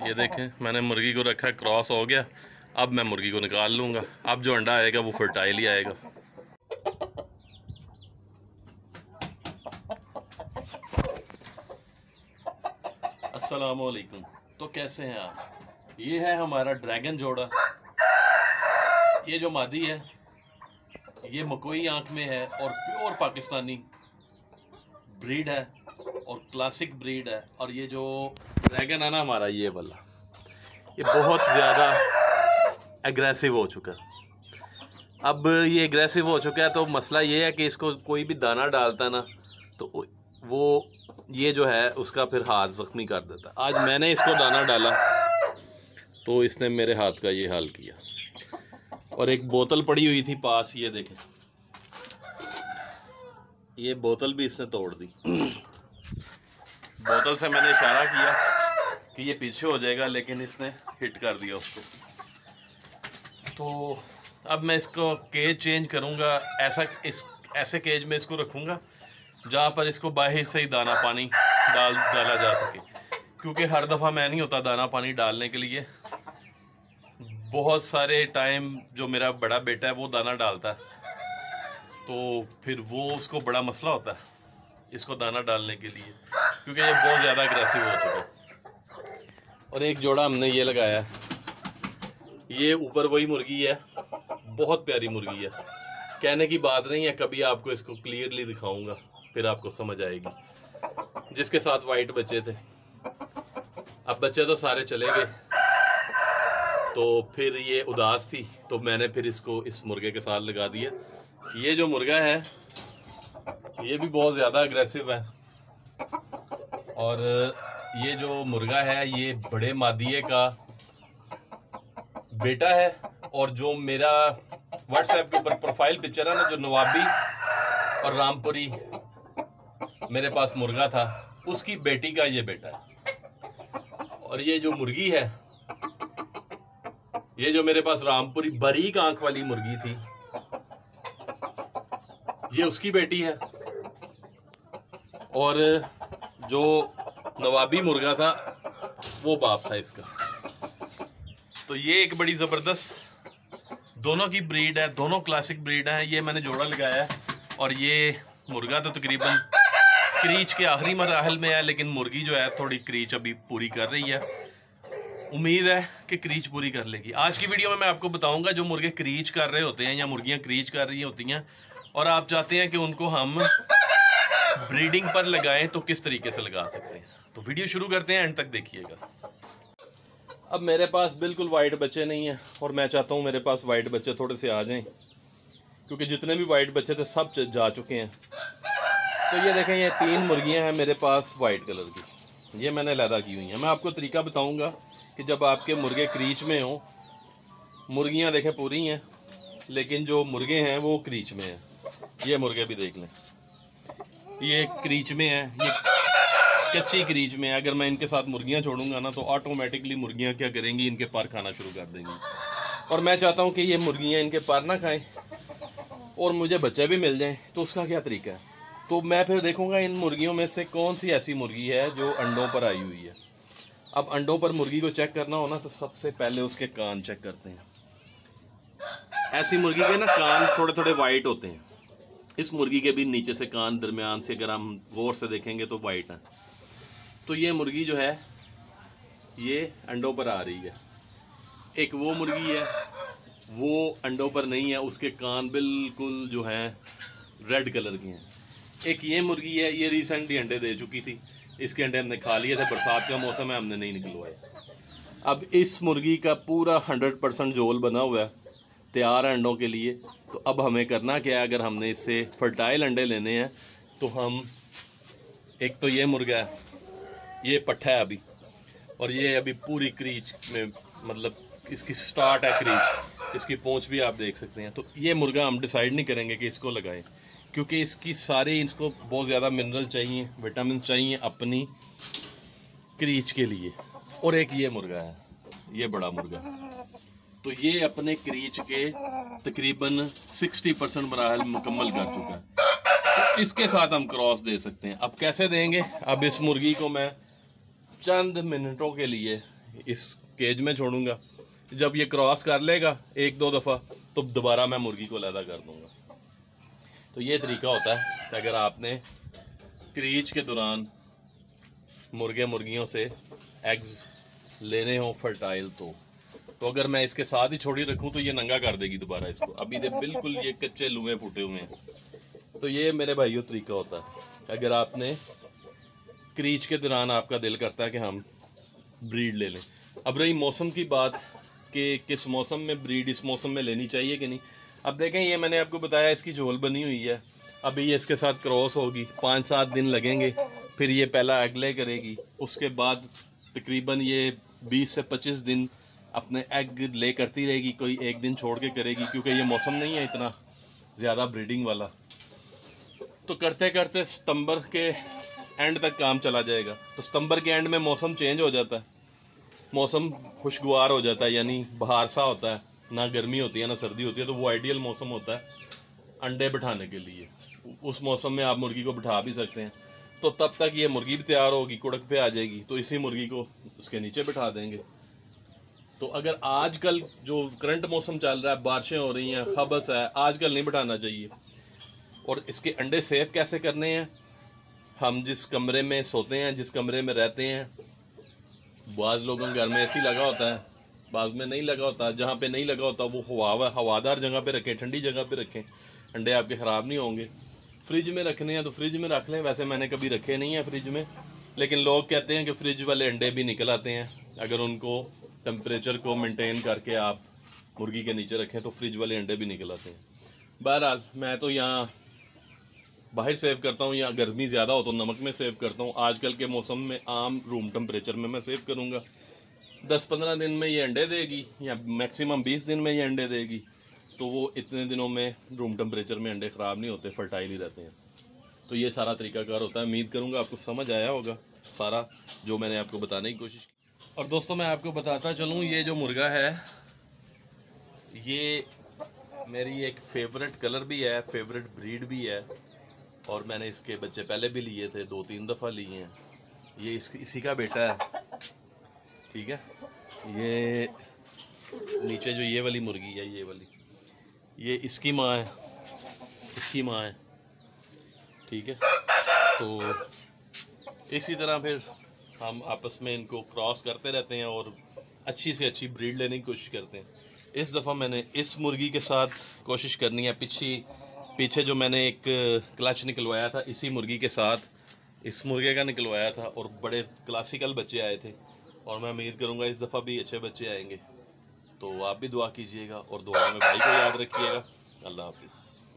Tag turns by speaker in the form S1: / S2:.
S1: ये देखें मैंने मुर्गी को रखा, क्रॉस हो गया। अब मैं मुर्गी को निकाल लूँगा। अब जो अंडा आएगा वो फर्टाइल ही आएगा। अस्सलाम वालेकुम। तो कैसे हैं आप? ये है हमारा ड्रैगन जोड़ा। ये जो मादी है ये मकोई आंख में है और प्योर पाकिस्तानी ब्रीड है और क्लासिक ब्रीड है। और ये जो ड्रैगन है ना हमारा, ये वाला, ये बहुत ज़्यादा एग्रेसिव हो चुका है। अब ये एग्रेसिव हो चुका है तो मसला ये है कि इसको कोई भी दाना डालता है ना तो वो ये जो है उसका फिर हाथ ज़ख्मी कर देता है। आज मैंने इसको दाना डाला तो इसने मेरे हाथ का ये हाल किया। और एक बोतल पड़ी हुई थी पास, ये देखें, ये बोतल भी इसने तोड़ दी। बोतल से मैंने इशारा किया कि ये पीछे हो जाएगा, लेकिन इसने हिट कर दिया उसको। तो अब मैं इसको केज चेंज करूँगा। ऐसे केज में इसको रखूँगा जहाँ पर इसको बाहर से ही दाना पानी डाला जा सके, क्योंकि हर दफ़ा मैं नहीं होता दाना पानी डालने के लिए। बहुत सारे टाइम जो मेरा बड़ा बेटा है वो दाना डालता है, तो फिर वो उसको बड़ा मसला होता है इसको दाना डालने के लिए, क्योंकि ये बहुत ज़्यादा अग्रेसिव हो चुका है। और एक जोड़ा हमने ये लगाया, ये ऊपर वही मुर्गी है, बहुत प्यारी मुर्गी है, कहने की बात नहीं है। कभी आपको इसको क्लियरली दिखाऊंगा, फिर आपको समझ आएगी। जिसके साथ वाइट बच्चे थे, अब बच्चे तो सारे चले गए, तो फिर ये उदास थी तो मैंने फिर इसको इस मुर्गे के साथ लगा दिया। ये जो मुर्गा है ये भी बहुत ज़्यादा अग्रेसिव है। और ये जो मुर्गा है ये बड़े मादिये का बेटा है। और जो मेरा व्हाट्सएप के ऊपर प्रोफाइल पिक्चर है ना, जो नवाबी और रामपुरी मेरे पास मुर्गा था, उसकी बेटी का ये बेटा है। और ये जो मुर्गी है, ये जो मेरे पास रामपुरी बारीक आंख वाली मुर्गी थी, ये उसकी बेटी है। और जो नवाबी मुर्गा था वो बाप था इसका। तो ये एक बड़ी ज़बरदस्त दोनों की ब्रीड है, दोनों क्लासिक ब्रीड है। ये मैंने जोड़ा लगाया है। और ये मुर्गा तो तकरीबन क्रीच के आखिरी मराहल में है, लेकिन मुर्गी जो है थोड़ी क्रीच अभी पूरी कर रही है। उम्मीद है कि क्रीच पूरी कर लेगी। आज की वीडियो में मैं आपको बताऊंगा जो मुर्गे क्रीच कर रहे होते हैं या मुर्गियां क्रीच कर रही होती हैं और आप चाहते हैं कि उनको हम ब्रीडिंग पर लगाएं तो किस तरीके से लगा सकते हैं। तो वीडियो शुरू करते हैं, एंड तक देखिएगा। अब मेरे पास बिल्कुल वाइट बच्चे नहीं हैं और मैं चाहता हूँ मेरे पास वाइट बच्चे थोड़े से आ जाएं, क्योंकि जितने भी वाइट बच्चे थे सब जा चुके हैं। तो ये देखें, ये 3 मुर्गियाँ हैं मेरे पास वाइट कलर की, ये मैंने लैदा की हुई हैं। मैं आपको तरीका बताऊँगा कि जब आपके मुर्गे क्रीच में हों, मुर्गियां देखें पूरी हैं लेकिन जो मुर्गे हैं वो क्रीच में हैं। ये मुर्गे भी देख लें, ये क्रीच में है, ये कच्ची क्रीच में है। अगर मैं इनके साथ मुर्गियां छोड़ूंगा ना तो ऑटोमेटिकली मुर्गियां क्या करेंगी, इनके पर खाना शुरू कर देंगी। और मैं चाहता हूं कि ये मुर्गियां इनके पर ना खाएं और मुझे बच्चे भी मिल जाएं। तो उसका क्या तरीका है, तो मैं फिर देखूंगा इन मुर्गियों में से कौन सी ऐसी मुर्गी है जो अंडों पर आई हुई है। अब अंडों पर मुर्गी को चेक करना हो ना तो सबसे पहले उसके कान चेक करते हैं। ऐसी मुर्गी के ना कान थोड़े थोड़े वाइट होते हैं। इस मुर्गी के भी नीचे से कान दरमियान से अगर हम गौर से देखेंगे तो वाइट है। तो ये मुर्गी जो है ये अंडों पर आ रही है। एक वो मुर्गी है वो अंडों पर नहीं है, उसके कान बिल्कुल जो है रेड कलर के हैं। एक ये मुर्गी है, ये रिसेंटली अंडे दे चुकी थी, इसके अंडे हमने खा लिए थे, बरसात का मौसम है, हमने नहीं निकलवाया। अब इस मुर्गी का पूरा 100% जोल बना हुआ है, तैयार है अंडों के लिए। तो अब हमें करना क्या है, अगर हमने इससे फर्टाइल अंडे लेने हैं तो हम, एक तो ये मुर्गा है, ये पट्ठा है अभी, और ये अभी पूरी क्रीच में, मतलब इसकी स्टार्ट है क्रीच, इसकी पूंछ भी आप देख सकते हैं। तो ये मुर्गा हम डिसाइड नहीं करेंगे कि इसको लगाएं, क्योंकि इसकी सारी, इसको बहुत ज़्यादा मिनरल चाहिए, विटामिन चाहिए अपनी क्रीच के लिए। और एक ये मुर्गा है, ये बड़ा मुर्गा, तो ये अपने क्रीच के तकरीबन 60% मराहल मुकम्मल कर चुका है। तो इसके साथ हम क्रॉस दे सकते हैं। अब कैसे देंगे, अब इस मुर्गी को मैं चंद मिनटों के लिए इस केज में छोड़ूंगा। जब ये क्रॉस कर लेगा 1-2 दफ़ा तो दोबारा मैं मुर्गी को अलहदा कर दूंगा। तो ये तरीका होता है कि अगर आपने क्रीच के दौरान मुर्गे मुर्गियों से एग्स लेने हों फर्टाइल तो अगर मैं इसके साथ ही छोड़ी रखूं तो ये नंगा कर देगी दोबारा इसको। अभी दे बिल्कुल ये कच्चे लुए फूटे हुए हैं। तो ये मेरे भाइयों तरीका होता है। अगर आपने क्रीच के दौरान आपका दिल करता है कि हम ब्रीड ले लें। अब रही मौसम की बात कि किस मौसम में ब्रीड इस मौसम में लेनी चाहिए कि नहीं। अब देखें, ये मैंने आपको बताया इसकी झोल बनी हुई है। अभी ये इसके साथ क्रॉस होगी, 5-7 दिन लगेंगे, फिर ये पहला एग ले करेगी। उसके बाद तकरीबन ये 20 से 25 दिन अपने एग ले करती रहेगी, कोई एक दिन छोड़ के करेगी क्योंकि ये मौसम नहीं है इतना ज़्यादा ब्रीडिंग वाला। तो करते करते सितंबर के एंड तक काम चला जाएगा। तो सितंबर के एंड में मौसम चेंज हो जाता है, मौसम खुशगवार हो जाता है, यानी बाहर सा होता है, ना गर्मी होती है ना सर्दी होती है। तो वो आइडियल मौसम होता है अंडे बिठाने के लिए। उस मौसम में आप मुर्गी को बिठा भी सकते हैं। तो तब तक ये मुर्गी भी तैयार होगी, कुड़क पे आ जाएगी, तो इसी मुर्गी को उसके नीचे बिठा देंगे। तो अगर आजकल जो करंट मौसम चल रहा है, बारिशें हो रही हैं, खबस है, आजकल नहीं बिठाना चाहिए। और इसके अंडे सेफ कैसे करने हैं, हम जिस कमरे में सोते हैं, जिस कमरे में रहते हैं, बाज़ लोगों के घर में एसी लगा होता है, बाज़ में नहीं लगा होता। जहाँ पे नहीं लगा होता वो हवादार जगह पे रखें, ठंडी जगह पे रखें, अंडे आपके ख़राब नहीं होंगे। फ्रिज में रखने हैं तो फ्रिज में रख लें। वैसे मैंने कभी रखे नहीं हैं फ्रिज में, लेकिन लोग कहते हैं कि फ्रिज वाले अंडे भी निकल आते हैं। अगर उनको टेम्परेचर को मेंटेन करके आप मुर्गी के नीचे रखें तो फ्रिज वाले अंडे भी निकल आते हैं। बहरहाल मैं तो यहाँ बाहर सेव करता हूँ, या गर्मी ज़्यादा हो तो नमक में सेव करता हूँ। आजकल के मौसम में आम रूम टेम्परेचर में मैं सेव करूँगा। 10-15 दिन में ये अंडे देगी, या मैक्सिमम 20 दिन में ये अंडे देगी। तो वो इतने दिनों में रूम टेम्परेचर में अंडे ख़राब नहीं होते, फर्टाइल ही रहते हैं। तो ये सारा तरीकाकार होता है। उम्मीद करूँगा आपको समझ आया होगा सारा जो मैंने आपको बताने की कोशिश की। और दोस्तों मैं आपको बताता चलूँ, ये जो मुर्गा है ये मेरी एक फेवरेट कलर भी है, फेवरेट ब्रीड भी है। और मैंने इसके बच्चे पहले भी लिए थे, 2-3 दफ़ा लिए हैं। ये इसी का बेटा है, ठीक है। ये नीचे जो ये वाली मुर्गी है, ये वाली, ये इसकी माँ है, इसकी माँ है, ठीक है। तो इसी तरह फिर हम आपस में इनको क्रॉस करते रहते हैं और अच्छी से अच्छी ब्रीड लेने की कोशिश करते हैं। इस दफ़ा मैंने इस मुर्गी के साथ कोशिश करनी है। पीछे जो मैंने एक क्लच निकलवाया था इसी मुर्गी के साथ, इस मुर्गे का निकलवाया था और बड़े क्लासिकल बच्चे आए थे। और मैं उम्मीद करूँगा इस दफ़ा भी अच्छे बच्चे आएंगे। तो आप भी दुआ कीजिएगा और दुआ में भाई को याद रखिएगा। अल्लाह हाफिज़।